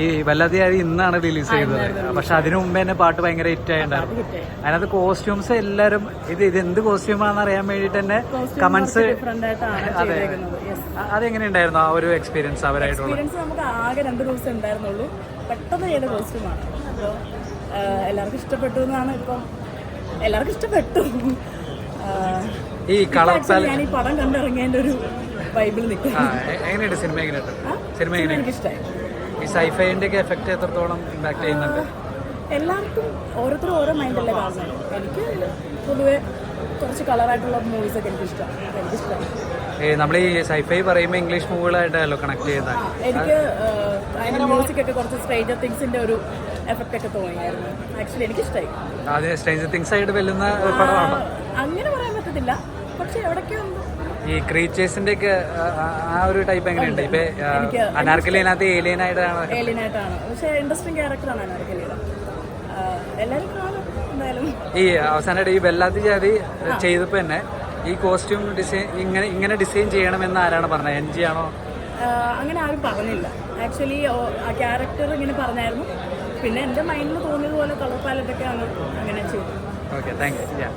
ഈ വല്ലാതെയായി ഇന്നാണ് റിലീസ് ചെയ്തത്. പക്ഷെ അതിനു മുമ്പ് തന്നെ പാട്ട് ഭയങ്കര ഹിറ്റ് ആയിട്ടുണ്ടായിരുന്നു. അതിനകത്ത് കോസ്റ്റ്യൂംസ് എല്ലാരും ഇത് എന്ത് കോസ്റ്റ്യൂമാണെന്ന് അറിയാൻ വേണ്ടിട്ട് തന്നെ കമന്റ്സ്. അതെ, അതെങ്ങനെയുണ്ടായിരുന്നു ആ ഒരു എക്സ്പീരിയൻസ് അവരായിട്ടുള്ള? നമുക്ക് ആകെ 2 ദിവസം ഉണ്ടായിരുന്നുള്ളൂ. പെട്ടെന്ന് ചെയ്ത കോസ്റ്റ്യൂമാണ്. അപ്പോൾ എല്ലാവർക്കും ഇഷ്ടപ്പെട്ടു എന്നാണ്. ഇപ്പം എല്ലാവർക്കും ഇഷ്ടപ്പെട്ടു. ഈ കളർ ഞാൻ ഈ പടം കണ്ടിറങ്ങിയതിന്റെ ഒരു വൈബിൾ നിൽക്കും. എങ്ങനെയുണ്ട് സിനിമ? സിനിമ എനിക്ക് ഇഷ്ടമായി. ഈ സൈഫൈന്റെ ഒക്കെ എഫക്ട് എത്രത്തോളം ഇമ്പാക്ട് ചെയ്യുന്നുണ്ട്? എല്ലാവർക്കും ഓരോരുത്തരും ഓരോ മൈൻഡല്ലേ കാണുന്നത്. എനിക്ക് പൊതുവെ കുറച്ച് കളറായിട്ടുള്ള മൂവീസൊക്കെ എനിക്കിഷ്ടമാണ്. നമ്മൾ ഈ സൈഫൈ പറയുമ്പോൾ ഇംഗ്ലീഷ് മൂവികളായിട്ടല്ലോ കണക്ട് ചെയ്യുന്നത്. എനിക്ക് അതിന്റെ മ്യൂസിക് ഒക്കെ കുറച്ച് സ്ട്രേഞ്ചർ തിങ്സിന്റെ ഒരു എഫക്റ്റ് ഒക്കെ തോന്നിയായിരുന്നു. ആക്ച്വലി എനിക്കിഷ്ടമായി. അതെ, സ്ട്രേഞ്ചർ തിങ്സ് ആയിട്ട് വെല്ലുന്ന പടമാണോ? അങ്ങനെ പറയാൻ പറ്റത്തില്ല, പക്ഷെ എവിടൊക്കെയോ ഈ ക്രീച്ചേഴ്സിന്റെ ഒക്കെ ആ ഒരു ടൈപ്പ് എങ്ങനെയുണ്ട്? ഇപ്പൊ അനാർക്കലിനകത്ത് ഏലിയൻ ആയിട്ടാണ്. പക്ഷെ ഇൻട്രസ്റ്റിംഗ് ക്യാരക്ടറാണ് അനാർക്കലിയുടെ. എല്ലാവരും കാണും എന്തായാലും. ഈ അവസാനമായിട്ട് ഈ ബെല്ലാത്തി ജാതി ചെയ്തപ്പോ തന്നെ ഈ കോസ്റ്റ്യൂം ഡിസൈൻ ഇങ്ങനെ ഡിസൈൻ ചെയ്യണമെന്ന് ആരാണ് പറഞ്ഞത്? NG ആണോ? അങ്ങനെ ആരും പറഞ്ഞില്ല. ആക്ച്വലി ആ ക്യാരക്ടർ ഇങ്ങനെ പറഞ്ഞായിരുന്നു. പിന്നെ എൻ്റെ മൈൻഡിൽ തോന്നിയതുപോലെ കളർ പാലറ്റൊക്കെ അങ്ങനെ ചെയ്തു. Okay, thank you.